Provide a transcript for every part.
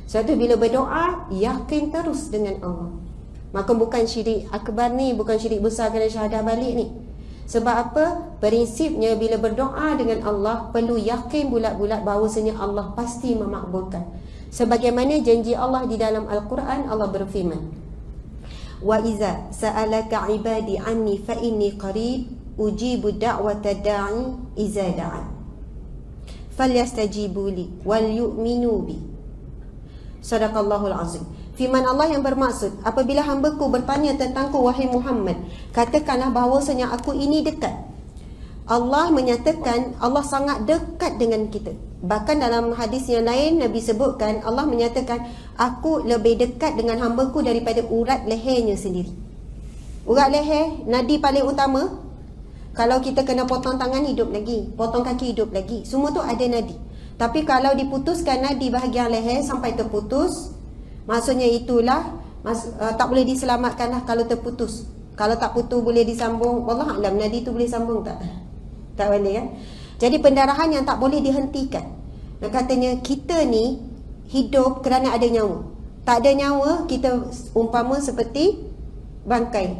Sebab tu bila berdoa, yakin terus dengan Allah. Maka bukan syirik akbar ni, bukan syirik besar kena syahadah balik ni. Sebab apa? Prinsipnya bila berdoa dengan Allah, perlu yakin bulat-bulat bahawasanya Allah pasti memakbulkan. Sebagaimana janji Allah di dalam Al-Quran, Allah berfirman, wa iza sa'alaka ibadi anni fa inni qarib ujibu da'wata da'i iza da'an falyastajibu li wal yu'minu bi. Sadaqallahul azim. Firman Allah yang bermaksud, apabila hamba-Ku bertanya tentangku wahai Muhammad, katakanlah bahawasanya aku ini dekat. Allah menyatakan Allah sangat dekat dengan kita. Bahkan dalam hadis yang lain Nabi sebutkan, Allah menyatakan aku lebih dekat dengan hamba-Ku daripada urat lehernya sendiri. Urat leher, nadi paling utama. Kalau kita kena potong tangan, hidup lagi. Potong kaki, hidup lagi. Semua tu ada nadi. Tapi kalau diputuskan nadi bahagian leher sampai terputus, maksudnya itulah tak boleh diselamatkan lah kalau terputus. Kalau tak putus boleh disambung. Wallahualam, nadi tu boleh sambung tak? Tak boleh kan? Jadi pendarahan yang tak boleh dihentikan. Dan katanya kita ni hidup kerana ada nyawa. Tak ada nyawa, kita umpama seperti bangkai.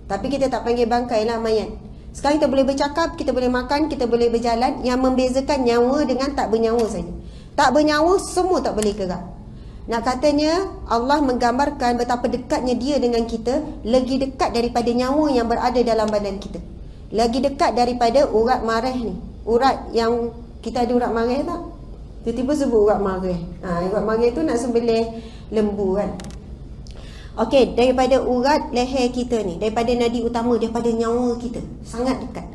Tapi kita tak panggil bangkai lah, mayat. Sekarang kita boleh bercakap, kita boleh makan, kita boleh berjalan. Yang membezakan nyawa dengan tak bernyawa saja. Tak bernyawa, semua tak boleh gerak. Nak katanya Allah menggambarkan betapa dekatnya dia dengan kita, lagi dekat daripada nyawa yang berada dalam badan kita, lagi dekat daripada urat marah ni. Urat yang kita ada urat marah tak? Tiba-tiba sebut urat marah. Urat marah tu nak sembelih lembu kan. Okey, daripada urat leher kita ni, daripada nadi utama, daripada nyawa kita, sangat dekat.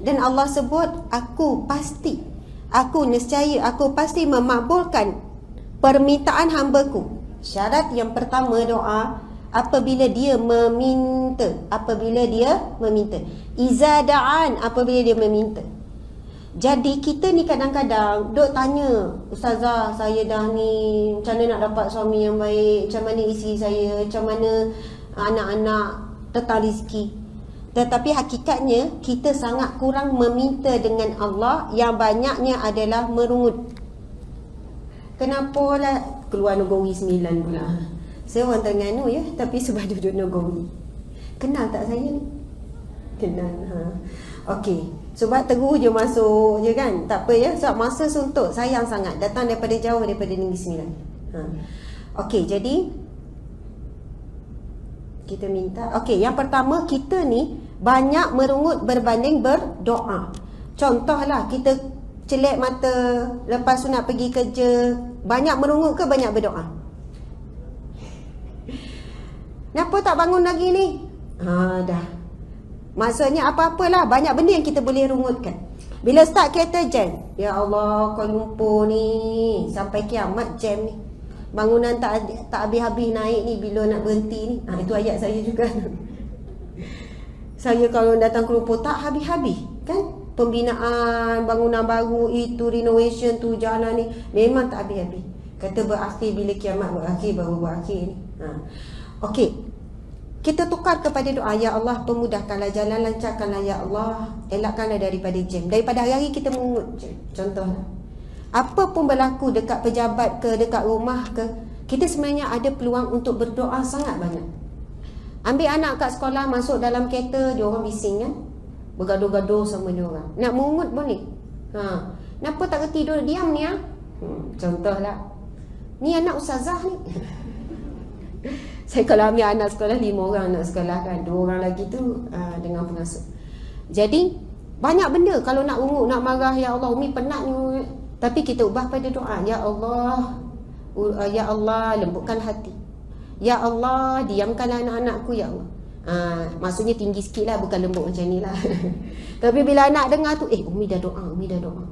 Dan Allah sebut, aku nescaya aku pasti memakbulkan permintaan hamba-Ku. Syarat yang pertama doa, apabila dia meminta. Iza da'an, apabila dia meminta. Jadi kita ni kadang-kadang duk tanya, Ustazah, saya dah ni, macam mana nak dapat suami yang baik, macam mana isteri saya, macam mana anak-anak, tentang rezeki. Tetapi hakikatnya kita sangat kurang meminta dengan Allah. Yang banyaknya adalah merungut. Kenapa lah keluar Negeri 9 pula? Saya orang Terengganu ya, tapi sebab duduk Negeri. Kenal tak saya ni? Kenal. Okey. Sebab terus je masuk je kan. Tak apa ya. Sebab masa suntuk sayang sangat. Datang daripada jauh, daripada Negeri Sembilan. Okey, jadi kita minta. Okey, yang pertama, kita ni banyak merungut berbanding berdoa. Contohlah, kita celek mata lepas sunat pergi kerja, banyak merungut ke banyak berdoa? Kenapa tak bangun lagi ni? Dah. Maksudnya apa-apalah, banyak benda yang kita boleh rungutkan. Bila start kereta jam, ya Allah, Kuala Lumpur ni sampai kiamat jam ni. Bangunan tak habis-habis naik ni, bila nak berhenti ni. Itu ayat saya juga. Saya kalau datang ke Lumpur tak habis-habis kan? Pembinaan bangunan baru, itu renovation tu, jalan ni memang tak habis-habis. Kata berakhir bila kiamat berakhir, baru berakhir ni. Okey. Kita tukar kepada doa, ya Allah pemudahkanlah jalan, lancarkanlah ya Allah, elakkanlah daripada jam. Daripada hari-hari kita mengut je. Contohlah, apa pun berlaku dekat pejabat ke, dekat rumah ke, kita sebenarnya ada peluang untuk berdoa sangat banyak. Ambil anak kat sekolah, masuk dalam kereta, dia orang bising kan, bergaduh-gaduh sama dia orang. Nak mengut boleh. Kenapa tak kerti duduk diam ni contohlah, ni anak ustazah ni. Saya kalau ambil anak sekolah, 5 orang anak sekolah kan, 2 orang lagi tu dengan pengasuh. Jadi banyak benda kalau nak ungut, nak marah, ya Allah Umi penat ni. Tapi kita ubah pada doa, ya Allah lembutkan hati, ya Allah diamkanlah anak-anakku, ya Allah. Maksudnya tinggi sikit lah, bukan lembut macam ni lah. Tapi bila anak dengar tu, Umi dah doa.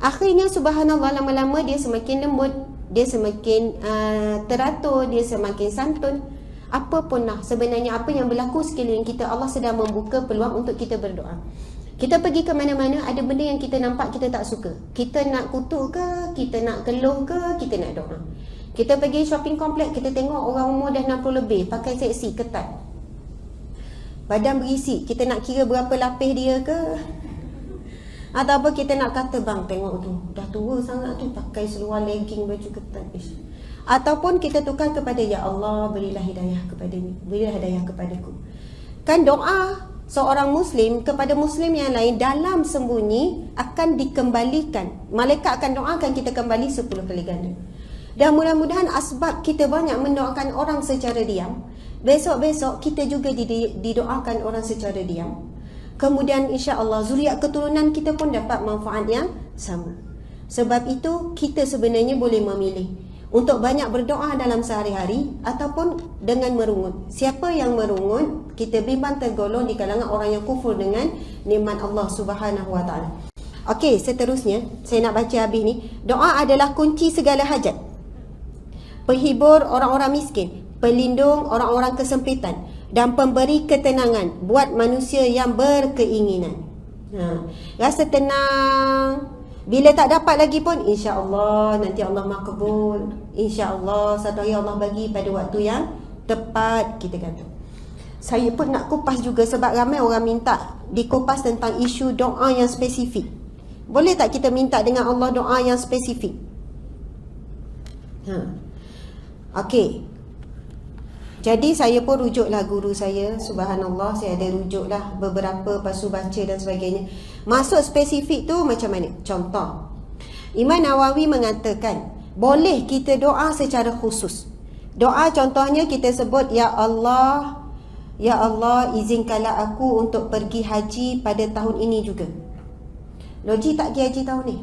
Akhirnya subhanallah, lama-lama dia semakin lembut, dia semakin teratur, dia semakin santun. Apa pun lah, sebenarnya apa yang berlaku sekeliling kita, Allah sedang membuka peluang untuk kita berdoa. Kita pergi ke mana-mana, ada benda yang kita nampak kita tak suka. Kita nak kutuk ke, kita nak keluh ke, kita nak doa. Kita pergi shopping kompleks, kita tengok orang umur dah 60 lebih, pakai seksi, ketat, badan berisi, kita nak kira berapa lapis dia ke. Ataupun kita nak kata, bang tengok tu, dah tua sangat tu, pakai seluar legging, baju ketat. Ataupun kita tukar kepada, ya Allah berilah hidayah kepadanya, berilah hidayah kepadaku. Kan doa seorang Muslim kepada Muslim yang lain dalam sembunyi akan dikembalikan. Malaikat akan doakan kita kembali 10 kali ganda. Dan mudah-mudahan asbab kita banyak mendoakan orang secara diam, besok-besok kita juga didoakan orang secara diam. Kemudian insya-Allah zuriat keturunan kita pun dapat manfaat yang sama. Sebab itu kita sebenarnya boleh memilih untuk banyak berdoa dalam sehari-hari ataupun dengan merungut. Siapa yang merungut, kita bimbang tergolong di kalangan orang yang kufur dengan nikmat Allah Subhanahu Wa Taala. Okey, seterusnya saya nak baca habis ni. Doa adalah kunci segala hajat, penghibur orang-orang miskin, pelindung orang-orang kesempitan, dan pemberi ketenangan buat manusia yang berkeinginan. Rasa tenang. Bila tak dapat lagi pun, insya-Allah nanti Allah makbul. Insya-Allah satu hari Allah bagi pada waktu yang tepat, kita kata. Saya pun nak kupas juga sebab ramai orang minta dikupas tentang isu doa yang spesifik. Boleh tak kita minta dengan Allah doa yang spesifik? Okey. Jadi saya pun rujuklah guru saya, subhanallah, saya ada rujuklah beberapa, pasu baca dan sebagainya. Masuk spesifik tu macam mana? Contoh, Imam Nawawi mengatakan boleh kita doa secara khusus. Doa contohnya kita sebut, ya Allah izinkanlah aku untuk pergi haji pada tahun ini juga. Logik tak pergi haji tahun ni?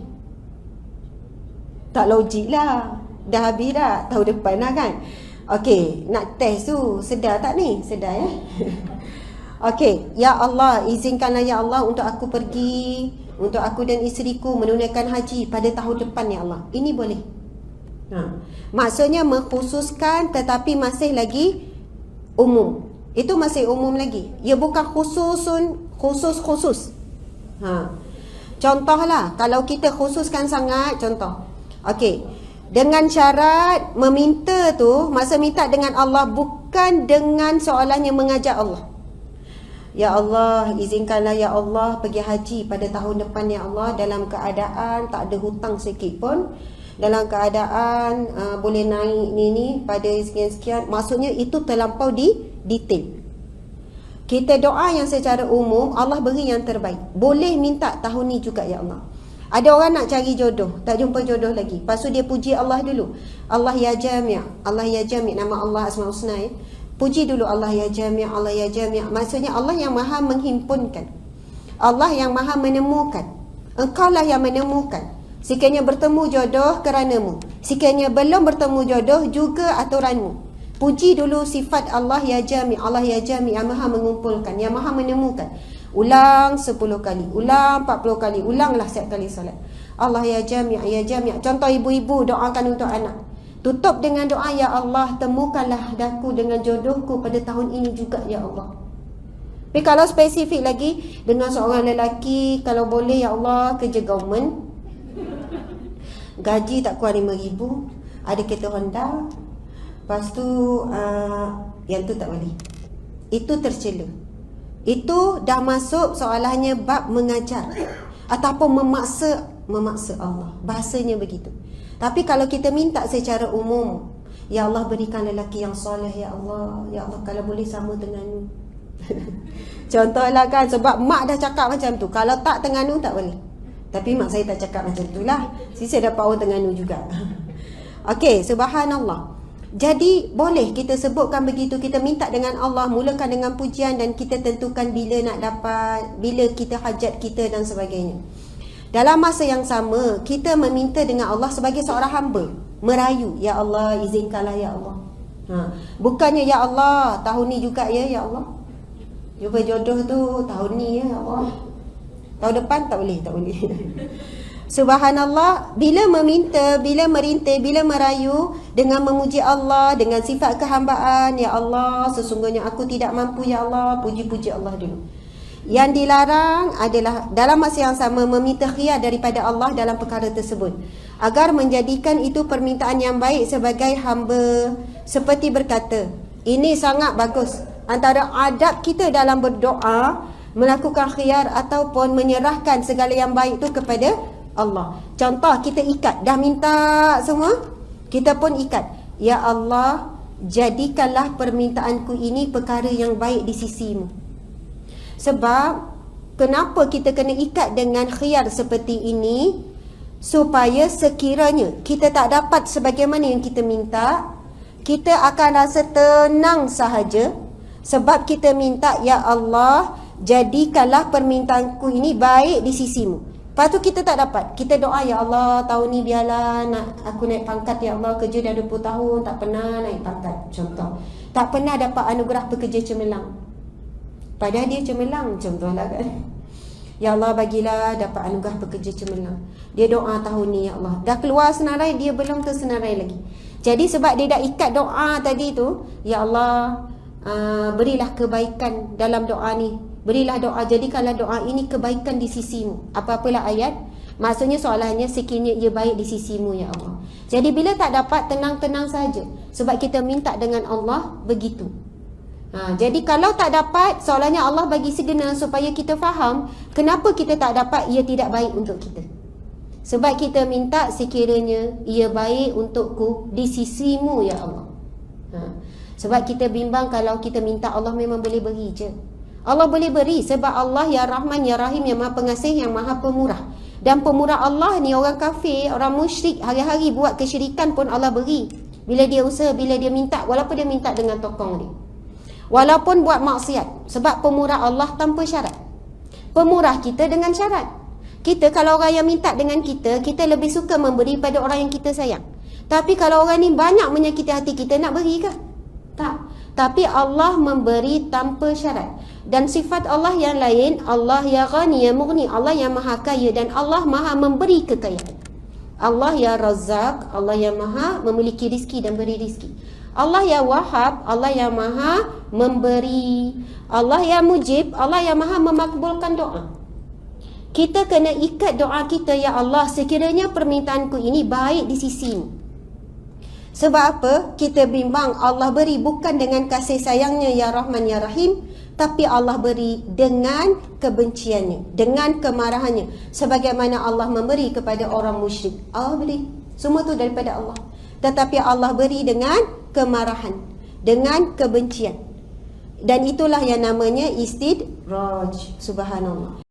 Tak logik lah. Dah habis dah, tahun depan lah kan. Okey, nak test tu, sedar tak ni? Sedar ya? Okey, ya Allah, izinkanlah ya Allah untuk aku pergi, untuk aku dan isteriku menunaikan haji pada tahun depan ya Allah. Ini boleh. Maksudnya mengkhususkan tetapi masih lagi umum. Itu masih umum lagi. Ia bukan khusus. Contohlah, kalau kita khususkan sangat, contoh. Okey. Dengan syarat meminta tu, masa minta dengan Allah, bukan dengan soalannya mengajak Allah. Ya Allah, izinkanlah ya Allah pergi haji pada tahun depan ya Allah, dalam keadaan tak ada hutang sikit pun, dalam keadaan boleh naik ni pada sekian-sekian. Maksudnya itu terlampau di detail. Kita doa yang secara umum, Allah beri yang terbaik. Boleh minta tahun ni juga ya Allah. Ada orang nak cari jodoh, tak jumpa jodoh lagi. Lepas tu dia puji Allah dulu. Allah ya Jami', Allah ya Jami', nama Allah Asmaul Husna ya. Puji dulu Allah ya Jami', Allah ya Jami'. Maksudnya Allah yang maha menghimpunkan, Allah yang maha menemukan. Engkaulah yang menemukan. Sekiranya bertemu jodoh keranamu, sekiranya belum bertemu jodoh juga aturanmu. Puji dulu sifat Allah ya Jami', Allah ya Jami', yang maha mengumpulkan, yang maha menemukan. Ulang 10 kali, ulang 40 kali, ulanglah setiap kali solat. Allah ya Jami', ya Jami'. Contoh ibu-ibu doakan untuk anak. Tutup dengan doa, ya Allah temukanlah daku dengan jodohku pada tahun ini juga ya Allah. Tapi kalau spesifik lagi, dengan seorang lelaki, kalau boleh ya Allah kerja government, gaji tak kurang 5,000, ada kereta Honda. Lepas tu yang tu tak boleh. Itu tercela. Itu dah masuk soalannya bab mengajar ataupun memaksa Allah. Bahasanya begitu. Tapi kalau kita minta secara umum, ya Allah berikan lelaki yang soleh ya Allah. Ya Allah kalau boleh sama Terengganu. Contohlah kan, sebab mak dah cakap macam tu. Kalau tak Terengganu tak boleh. Tapi mak saya tak cakap macam tu lah. Sisi dapat orang Terengganu juga. Okey, subhanallah. Jadi boleh kita sebutkan begitu, kita minta dengan Allah, mulakan dengan pujian dan kita tentukan bila nak dapat, bila kita hajat kita dan sebagainya. Dalam masa yang sama, kita meminta dengan Allah sebagai seorang hamba, merayu, ya Allah izinkanlah ya Allah. Bukannya ya Allah tahun ni juga ya Allah. Jumpa jodoh tu tahun ni ya Allah. Tahun depan tak boleh. Subhanallah, bila meminta, bila merintih, bila merayu dengan memuji Allah, dengan sifat kehambaan, ya Allah sesungguhnya aku tidak mampu ya Allah, puji-puji Allah dulu. Yang dilarang adalah dalam masa yang sama meminta khiyar daripada Allah dalam perkara tersebut, agar menjadikan itu permintaan yang baik sebagai hamba. Seperti berkata, ini sangat bagus. Antara adab kita dalam berdoa, melakukan khiyar ataupun menyerahkan segala yang baik tu kepada Allah. Contoh, kita ikat, dah minta semua, kita pun ikat. Ya Allah, jadikanlah permintaanku ini perkara yang baik di sisimu. Sebab kenapa kita kena ikat dengan khiyar seperti ini? Supaya sekiranya kita tak dapat sebagaimana yang kita minta, kita akan rasa tenang sahaja. Sebab kita minta, ya Allah, jadikanlah permintaanku ini baik di sisimu. Lepas tu kita tak dapat, kita doa, ya Allah, tahun ni biarlah aku naik pangkat, ya Allah, kerja dah 20 tahun tak pernah naik pangkat. Contoh, tak pernah dapat anugerah pekerja cemerlang, padahal dia cemerlang, contohlah kan. Ya Allah, bagilah dapat anugerah pekerja cemerlang. Dia doa tahun ni, ya Allah, dah keluar senarai, dia belum tersenarai lagi. Jadi sebab dia dah ikat doa tadi tu, ya Allah, berilah kebaikan dalam doa ni, berilah doa, jadikanlah doa ini kebaikan di sisimu. Apa-apalah ayat, maksudnya soalannya sekiranya ia baik di sisimu, ya Allah. Jadi bila tak dapat, tenang-tenang saja, sebab kita minta dengan Allah begitu. Jadi kalau tak dapat, soalannya Allah bagi segenap supaya kita faham kenapa kita tak dapat, ia tidak baik untuk kita. Sebab kita minta sekiranya ia baik untukku di sisimu, ya Allah. Sebab kita bimbang kalau kita minta, Allah memang boleh beri je. Allah boleh beri sebab Allah ya Rahman ya Rahim, yang Maha Pengasih, yang Maha Pemurah. Dan pemurah Allah ni orang kafir, orang musyrik, hari-hari buat kesyirikan pun Allah beri. Bila dia usaha, bila dia minta, walaupun dia minta dengan tokong dia, walaupun buat maksiat. Sebab pemurah Allah tanpa syarat, pemurah kita dengan syarat. Kita kalau orang yang minta dengan kita, kita lebih suka memberi pada orang yang kita sayang. Tapi kalau orang ni banyak menyakiti hati kita, nak beri ke? Tak. Tapi Allah memberi tanpa syarat. Dan sifat Allah yang lain, Allah ya Ghani ya Mughni, Allah yang maha kaya dan Allah maha memberi kekayaan. Allah ya Razzaq, Allah yang maha memiliki rizki dan beri rizki. Allah ya Wahhab, Allah yang maha memberi. Allah ya Mujib, Allah yang maha memakbulkan doa. Kita kena ikat doa kita, ya Allah, sekiranya permintaanku ini baik di sisimu. Sebab apa? Kita bimbang Allah beri bukan dengan kasih sayangnya ya Rahman ya Rahim, tapi Allah beri dengan kebenciannya, dengan kemarahannya. Sebagaimana Allah memberi kepada orang musyrik, Allah beri. Semua tu daripada Allah. Tetapi Allah beri dengan kemarahan, dengan kebencian. Dan itulah yang namanya istidraj. Subhanallah.